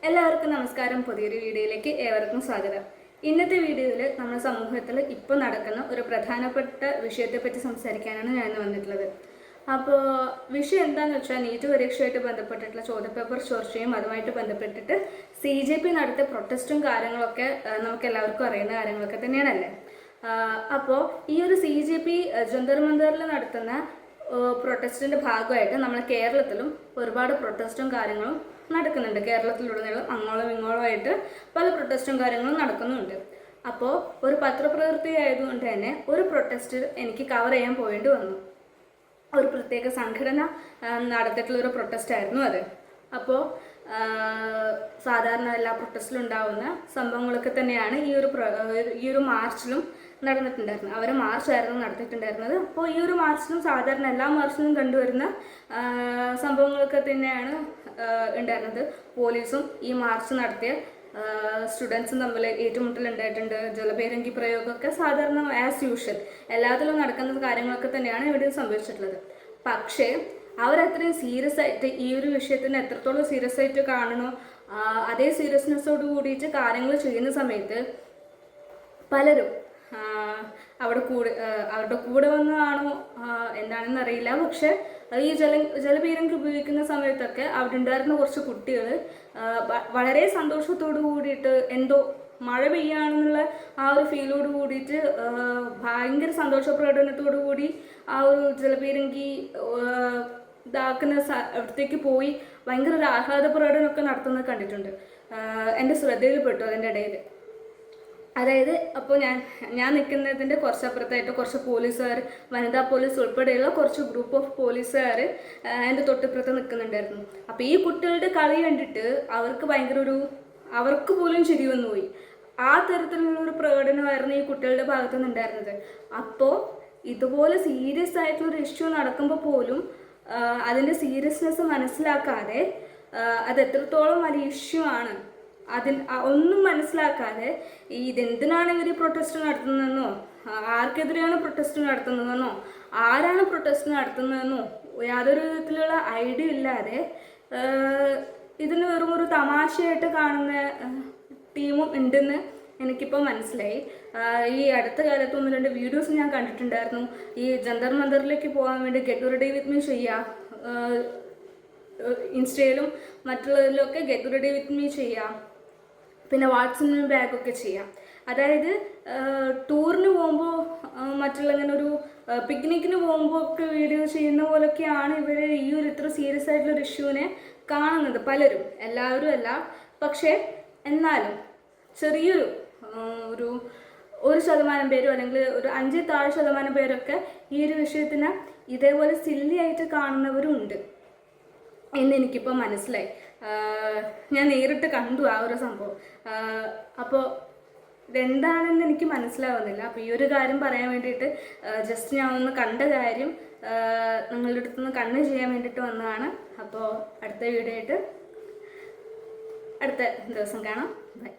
എല്ലാവർക്കും നമസ്കാരം. പുതിയൊരു വീഡിയോയിലേക്ക് ഏവർക്കും സ്വാഗതം. ഇന്നത്തെ വീഡിയോയിൽ നമ്മുടെ സമൂഹത്തിൽ ഇപ്പോൾ നടക്കുന്ന ഒരു പ്രധാനപ്പെട്ട വിഷയത്തെപ്പറ്റി സംസാരിക്കാനാണ് ഞാൻ വന്നിട്ടുള്ളത്. അപ്പോൾ വിഷയം എന്താണെന്ന് വെച്ചാൽ നീറ്റ് പരീക്ഷയായിട്ട് ബന്ധപ്പെട്ടിട്ടുള്ള ചോദ്യപേപ്പർ ചോർച്ചയും അതുമായിട്ട് ബന്ധപ്പെട്ടിട്ട് CJP നടത്തിയ പ്രൊട്ടസ്റ്റും കാര്യങ്ങളൊക്കെ നമുക്ക് എല്ലാവർക്കും അറിയുന്ന കാര്യങ്ങളൊക്കെ തന്നെയാണല്ലേ. അപ്പോൾ ഈ ഒരു CJP ജന്തർ മന്ദറിൽ നടത്തുന്ന പ്രൊട്ടസ്റ്റിൻ്റെ ഭാഗമായിട്ട് നമ്മൾ കേരളത്തിലും ഒരുപാട് പ്രൊട്ടസ്റ്റും കാര്യങ്ങളും നടക്കുന്നുണ്ട്. കേരളത്തിലുടനീളം അങ്ങോളം ഇങ്ങോളമായിട്ട് പല പ്രൊട്ടസ്റ്റും കാര്യങ്ങളും നടക്കുന്നുണ്ട്. അപ്പോൾ ഒരു പത്രപ്രവൃത്തി ആയതുകൊണ്ട് തന്നെ ഒരു പ്രൊട്ടസ്റ്റ് എനിക്ക് കവർ ചെയ്യാൻ പോയിട്ട് വന്നു. ഒരു പ്രത്യേക സംഘടന നടത്തിയിട്ടുള്ളൊരു പ്രൊട്ടസ്റ്റ് ആയിരുന്നു അത്. അപ്പോൾ സാധാരണ എല്ലാ പ്രൊട്ടസ്റ്റിലും ഉണ്ടാവുന്ന സംഭവങ്ങളൊക്കെ തന്നെയാണ് ഈ ഒരു മാർച്ചിലും നടന്നിട്ടുണ്ടായിരുന്നത്. അവർ മാർച്ചായിരുന്നു നടത്തിയിട്ടുണ്ടായിരുന്നത്. അപ്പോൾ ഈ ഒരു മാർച്ചിലും സാധാരണ എല്ലാ മാർച്ചിലും കണ്ടുവരുന്ന സംഭവങ്ങളൊക്കെ തന്നെയാണ് ഉണ്ടായിരുന്നത്. പോലീസും ഈ മാർച്ച് നടത്തിയ സ്റ്റുഡൻസും തമ്മിൽ ഏറ്റുമുട്ടലുണ്ടായിട്ടുണ്ട്. ജലപീരങ്കി പ്രയോഗമൊക്കെ സാധാരണ ആസ് യൂഷ്വൽ എല്ലാത്തിലും നടക്കുന്ന കാര്യങ്ങളൊക്കെ തന്നെയാണ് ഇവിടെ സംഭവിച്ചിട്ടുള്ളത്. പക്ഷേ അവരത്രയും സീരിയസ് ആയിട്ട് ഈ ഒരു വിഷയത്തിന് എത്രത്തോളം സീരിയസ് ആയിട്ട് കാണണോ അതേ സീരിയസ്നെസ്സോട് കൂടിയിട്ട് കാര്യങ്ങൾ ചെയ്യുന്ന സമയത്ത് പലരും അവരുടെ കൂടെ വന്നതാണോ എന്താണെന്ന് അറിയില്ല. പക്ഷെ ഈ ജലപീരങ്കി ഉപയോഗിക്കുന്ന സമയത്തൊക്കെ അവിടെ ഉണ്ടായിരുന്ന കുറച്ച് കുട്ടികൾ വളരെ സന്തോഷത്തോടു കൂടിയിട്ട് എന്തോ മഴ പെയ്യാണെന്നുള്ള ആ ഒരു ഫീലോട് കൂടിയിട്ട് ഭയങ്കര സന്തോഷ പ്രകടനത്തോടു കൂടി ആ ഒരു ജലപീരങ്കി ഇതാക്കുന്ന അവിടത്തേക്ക് പോയി ഭയങ്കര ഒരു ആഹ്ലാദ പ്രകടനമൊക്കെ നടത്തുന്നത് കണ്ടിട്ടുണ്ട്. എൻ്റെ ശ്രദ്ധയിൽപ്പെട്ടു അതിൻ്റെ ഇടയിൽ. അതായത് അപ്പോൾ ഞാൻ നിൽക്കുന്നതിൻ്റെ കുറച്ചപ്പുറത്തായിട്ട് കുറച്ച് പോലീസുകാർ, വനിതാ പോലീസ് ഉൾപ്പെടെയുള്ള കുറച്ച് ഗ്രൂപ്പ് ഓഫ് പോലീസുകാർ എൻ്റെ തൊട്ടിപ്പുറത്ത് നിൽക്കുന്നുണ്ടായിരുന്നു. അപ്പോൾ ഈ കുട്ടികളുടെ കളി കണ്ടിട്ട് അവർക്ക് പോലും ചിരി വന്നു പോയി. ആ തരത്തിലുള്ളൊരു പ്രകടനമായിരുന്നു ഈ കുട്ടികളുടെ ഭാഗത്തു നിന്നുണ്ടായിരുന്നത്. അപ്പോൾ ഇതുപോലെ സീരിയസ് ആയിട്ടുള്ളൊരു ഇഷ്യൂ നടക്കുമ്പോൾ പോലും അതിൻ്റെ സീരിയസ്നെസ് മനസ്സിലാക്കാതെ അത് എത്രത്തോളം വലിയ ഇഷ്യൂ ആണ് ഒന്നും മനസ്സിലാക്കാതെ ഇതെന്തിനാണ് ഇവർ പ്രൊട്ടസ്റ്റ് നടത്തുന്നതെന്നോ ആർക്കെതിരെയാണ് പ്രൊട്ടസ്റ്റ് നടത്തുന്നതെന്നോ ആരാണ് പ്രൊട്ടസ്റ്റ് നടത്തുന്നതെന്നോ യാതൊരു വിധത്തിലുള്ള ഐഡിയ ഇല്ലാതെ ഇതിന് വെറും ഒരു തമാശയായിട്ട് കാണുന്ന ടീമും ഉണ്ടെന്ന് എനിക്കിപ്പോൾ മനസ്സിലായി. ഈ അടുത്ത കാലത്ത് 1-2 വീഡിയോസ് ഞാൻ കണ്ടിട്ടുണ്ടായിരുന്നു. ഈ ജന്തർ മന്ദറിലേക്ക് പോകാൻ വേണ്ടി ഗെറ്റ് റെഡി വിത്ത് മീ ചെയ്യുക, ഇൻസ്റ്റയിലും മറ്റുള്ളതിലൊക്കെ ഗെറ്റ് റെഡി വിത്ത് മീ ചെയ്യാം, പിന്നെ വാട്സപ്പ് ബാഗൊക്കെ ചെയ്യാം. അതായത് ടൂറിന് പോകുമ്പോൾ മറ്റുള്ള ഇങ്ങനെ ഒരു പിക്നിക്കിന് പോകുമ്പോൾ ഒക്കെ വീഡിയോ ചെയ്യുന്ന പോലൊക്കെയാണ് ഇവർ ഈ ഒരു ഇത്ര സീരിയസ് ആയിട്ടുള്ളൊരു ഇഷ്യൂവിനെ കാണുന്നത്. പലരും, എല്ലാവരും അല്ല, പക്ഷേ എന്നാലും ചെറിയൊരു ഒരു 1% പേരും അല്ലെങ്കിൽ ഒരു 5% പേരൊക്കെ ഈ ഒരു വിഷയത്തിന് ഇതേപോലെ സില്ലി ആയിട്ട് കാണുന്നവരും ഉണ്ട് എന്ന് എനിക്കിപ്പോൾ മനസ്സിലായി. ഞാൻ നേരിട്ട് കണ്ടു ആ ഒരു സംഭവം. അപ്പോൾ ഇതെന്താണെന്ന് എനിക്ക് മനസ്സിലാവുന്നില്ല. അപ്പോൾ ഈ ഒരു കാര്യം പറയാൻ വേണ്ടിയിട്ട് ജസ്റ്റ് ഞാൻ ഒന്ന് കണ്ട കാര്യം നിങ്ങളുടെ അടുത്തുനിന്ന് കണ്ണ് ചെയ്യാൻ വേണ്ടിയിട്ട് വന്നതാണ്. അപ്പോൾ അടുത്ത വീഡിയോ ആയിട്ട് അടുത്ത ദിവസം കാണാം. ബൈ.